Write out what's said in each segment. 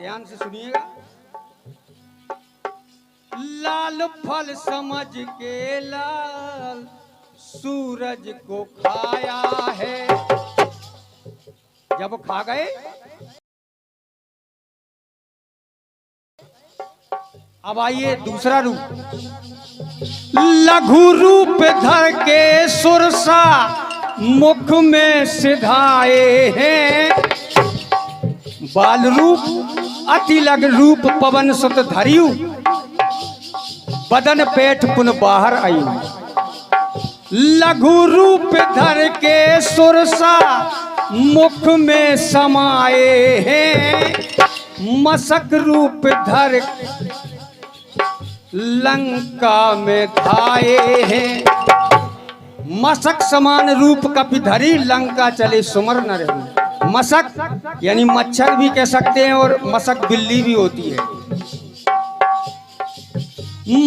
ध्यान से सुनिएगा। लाल फल समझ के लाल सूरज को खाया है। जब खा गए, अब आइए दूसरा रूप। लघु रूप धर के सुरसा मुख में सिधाए हैं। बाल रूप अति लग रूप पवन सुत धरियु, बदन पेट पुन बाहर आयु। लघु रूप धर के सुरसा मुख में समाए हैं। मसक रूप धर लंका में धाये हैं। मसक समान रूप कपिधरी लंका चले सुमर न रही। मसक यानी मच्छर भी कह सकते हैं और मसक बिल्ली भी होती है।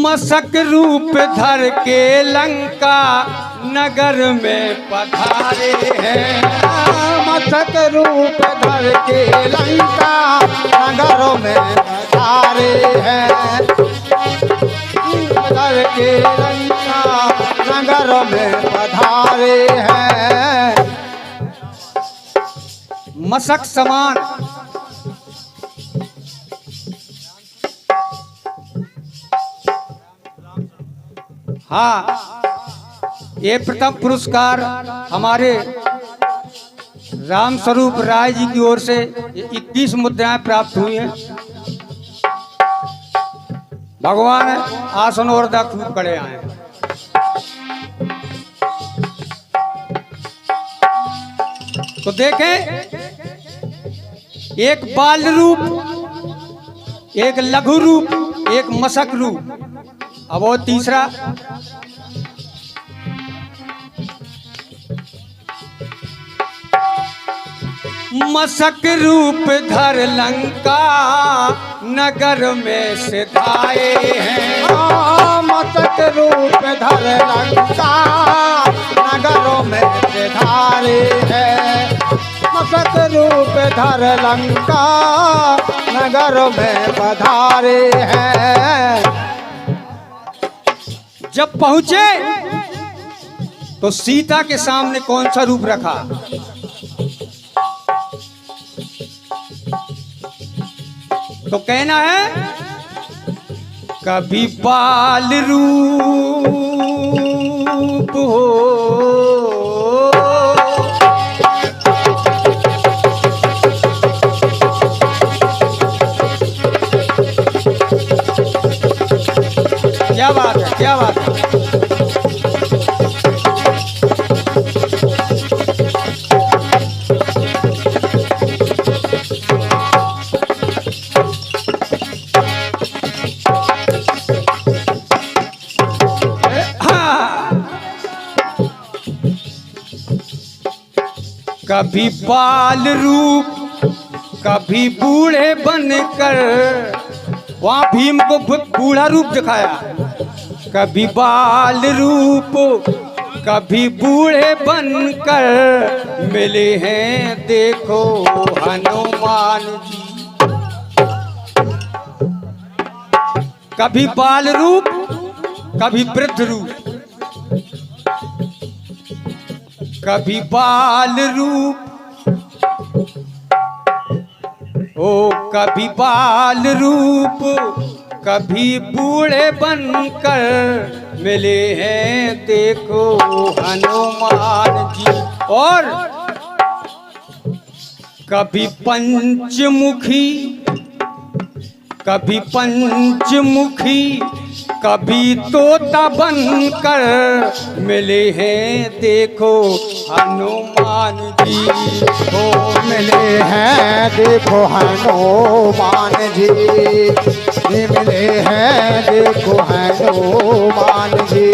मसक रूप धर के लंका नगर में पधारे हैं। मसक रूप धर के लंका नगर में पधारे हैं। धर के लंका नगर में पधारे हैं। मसक समान हाँ, ये प्रथम पुरस्कार हमारे राम स्वरूप राय जी की ओर से 21 मुद्राएं प्राप्त हुई हैं। भगवान आसन और दा खूब खड़े आए। तो देखें, एक बाल रूप, एक लघु रूप, एक मसक रूप। अब वो तीसरा, मसक रूप धर लंका नगर में सिधाए हैं। मसक रूप धर लंका नगरों में सिधारे हैं। मसक रूप धर लंका नगरों में पधारे हैं। जब पहुंचे तो सीता के सामने कौन सा रूप रखा? तो कहना है, कभी बाल रूप हो, क्या बात है, क्या बात है। कभी बाल रूप, कभी बूढ़े बनकर, वहां भीम को बूढ़ा रूप दिखाया। कभी बाल रूप, कभी बूढ़े बनकर मिले हैं देखो हनुमान जी। कभी बाल रूप, कभी वृद्ध रूप। कभी बाल रूप, ओ कभी बाल रूप, कभी बूढ़े बनकर मिले हैं देखो हनुमान जी। और कभी पंचमुखी, कभी पंचमुखी, कभी तोता बनकर मिले हैं देखो हनुमान जी। ओ मिले हैं देखो हनुमान जी। मिले हैं देखो हनुमान जी।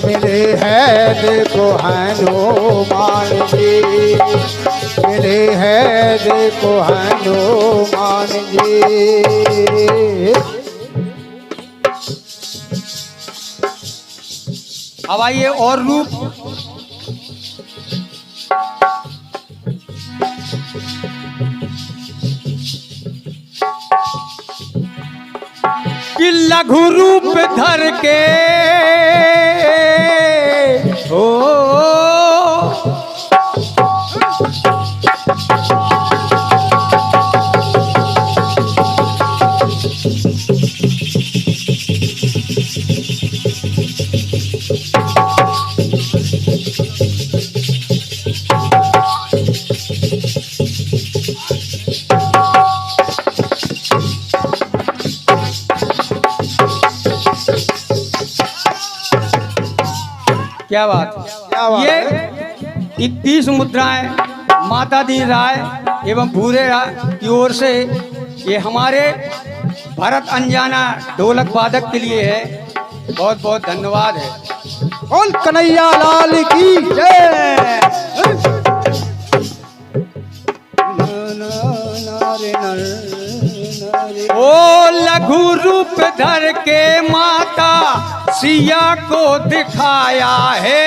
मिले हैं देखो हनुमान जी। मिले हैं देखो हनुमान जी। अब आइए और रूप। लघु रूप धर के ओ क्या बात बात ये 21 मुद्राएं माता दी राय एवं भूरे राय की ओर से ये हमारे भरत अंजाना ढोलक वादक के लिए है। बहुत बहुत धन्यवाद है। बोल कन्हैया लाल की जय। ओ लघु रूप धर के माता सिया को दिखाया है,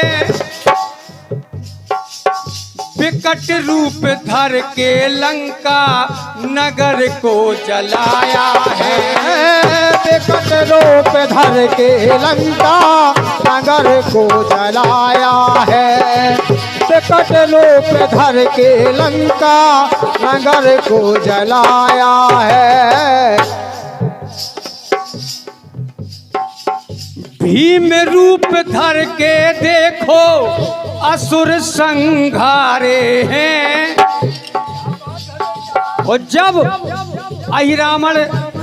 विकट रूप धर के लंका नगर को जलाया है। विकट रूप धर के लंका नगर को जलाया है। विकट रूप धर के लंका नगर को जलाया है। भीम रूप धर के देखो असुर संघारे हैं। और जब अहिरावण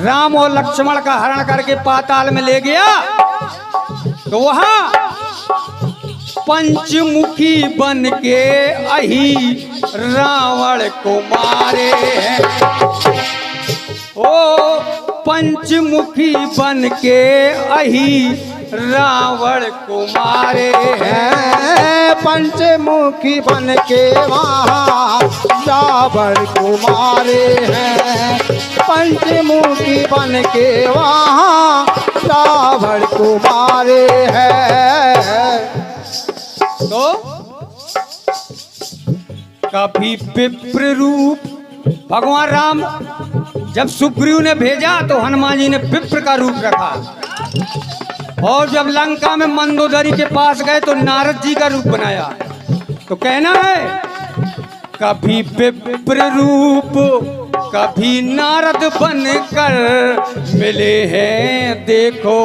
राम और लक्ष्मण का हरण करके पाताल में ले गया तो वहां पंचमुखी बन के अहि रावण को मारे हैं। ओ पंचमुखी बन के अहि रावण को मारे हैं। पंचमुखी बन के वहाँ रावण को मारे हैं। पंचमुखी बन के वहाँ रावण को मारे हैं। तो कभी विप्र रूप भगवान राम जब सुग्रीव ने भेजा तो हनुमान जी ने विप्र का रूप रखा, और जब लंका में मंदोदरी के पास गए तो नारद जी का रूप बनाया। तो कहना है कभी विप्र रूप कभी नारद बनकर मिले हैं, देखो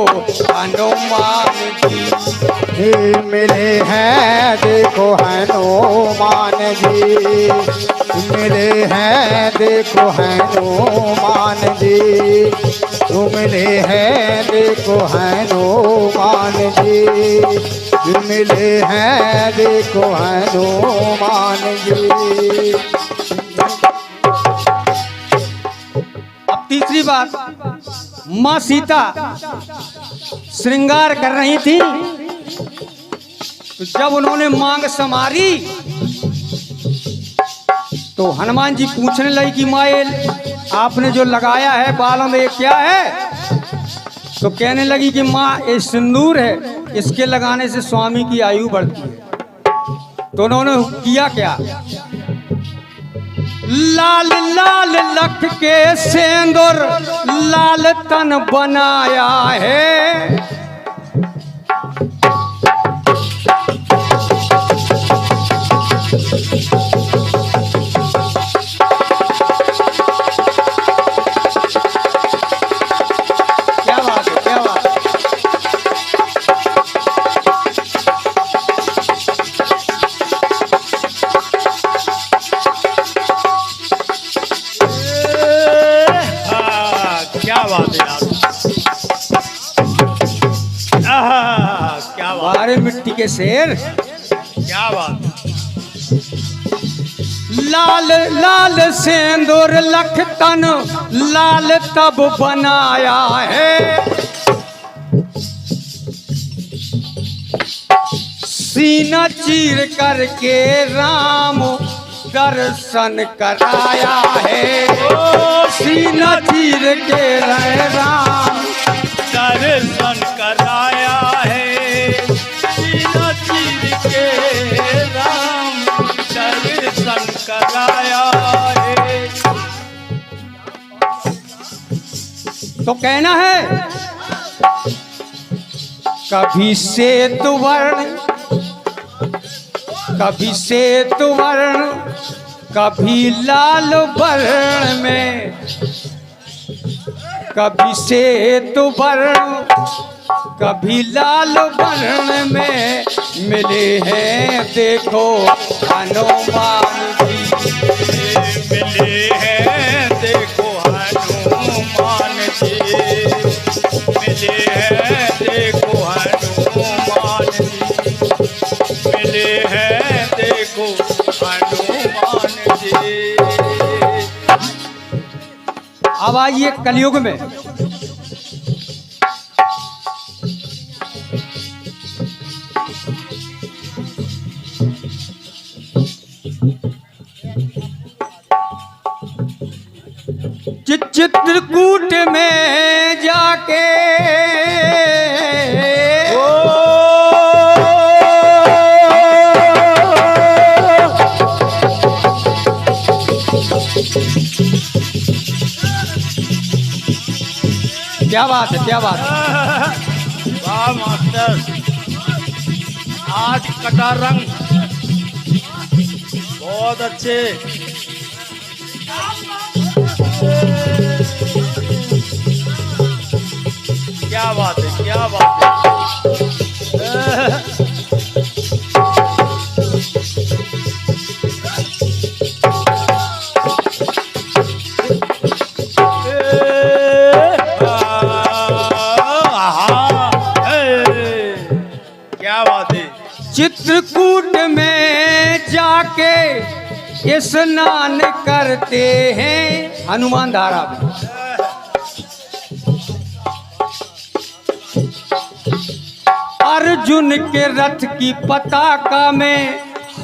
हनुमान जी मिले हैं, देखो हनुमान जी मिले हैं, देखो हनुमान जी मिले हैं, देखो हनुमान जी मिले हैं, देखो हनुमान जी। अब तीसरी बात, माँ सीता श्रृंगार कर रही थी तो जब उन्होंने मांग समारी तो हनुमान जी पूछने लगी कि माँ ये आपने जो लगाया है बालों में ये क्या है? तो कहने लगी कि माँ ये सिंदूर है, इसके लगाने से स्वामी की आयु बढ़ती है। तो उन्होंने किया क्या? लाल लाल लख के सिंदूर लाल तन बनाया है। हमारे मिट्टी के शेर, क्या बात। लाल लाल सिंदूर लख तन लाल तब बनाया है। सीना चीर करके राम दर्शन कराया है। ओ सीना चीर के राम दर्शन कराया है। सीना चीर के राम दर्शन कराया है। तो कहना है कभी श्वेत वर्ण, कभी श्वेत वर्ण, कभी लाल वर्ण में, कभी श्वेत वर्ण, कभी लाल वर्ण में मिले हैं देखो हनुमान जी। मिले हैं देखो हनुमान जी, मिले हैं देखो हनुमान जी, मिले हैं देखो हनुमान जी। अब आइए कलयुग में। चित्रकूट में जाके क्या बात है, क्या बात है। वाह मास्टर, आज कटा रंग बहुत अच्छे। क्या बात है, क्या बात है। क्या बात है। चित्रकूट में जाके स्नान करते हैं हनुमान धारा में। अर्जुन के रथ की पताका में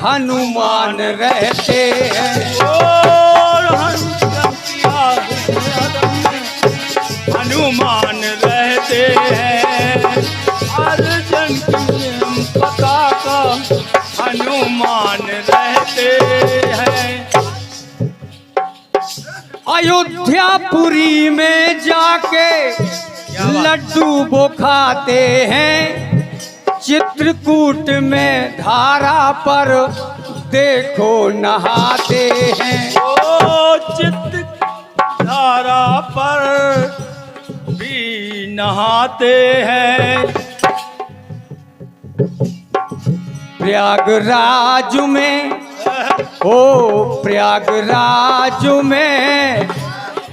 हनुमान रहते हैं। और हनुमान रहते हैं। अर्जुन की पताका हनुमान रहते हैं। अयोध्यापुरी में जाके लड्डू वो खाते हैं। चित्रकूट में धारा पर देखो नहाते हैं। ओ चित्र धारा पर भी नहाते हैं। प्रयागराज में, ओ प्रयागराज में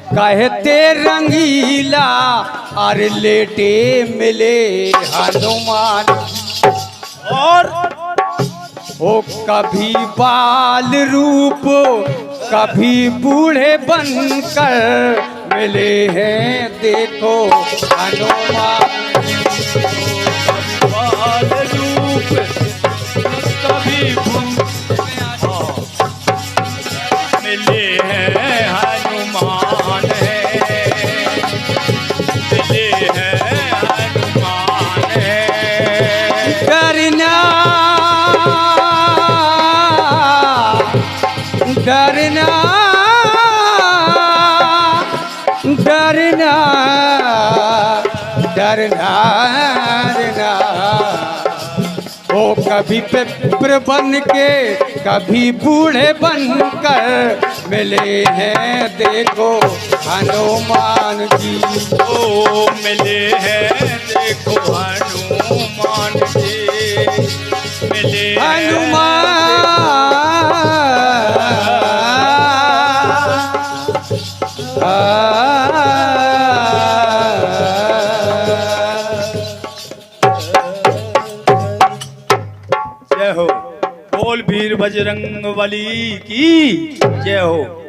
कहते रंगीला और लेटे मिले हनुमान। और ओ कभी बाल रूप, कभी बूढ़े बनकर मिले हैं देखो हनुमान। बाल रूप कभी मिले हैं हनुमान है, मिले हैं हनुमान है। डरना डरना डरना डरना डरना। ओ कभी पिपर बन के, कभी बूढ़े बनकर मिले हैं देखो हनुमान जी। ओ मिले हैं देखो हनुमान जी, मिले हनुमान जय हो। बोल वीर बजरंग बली की जय हो।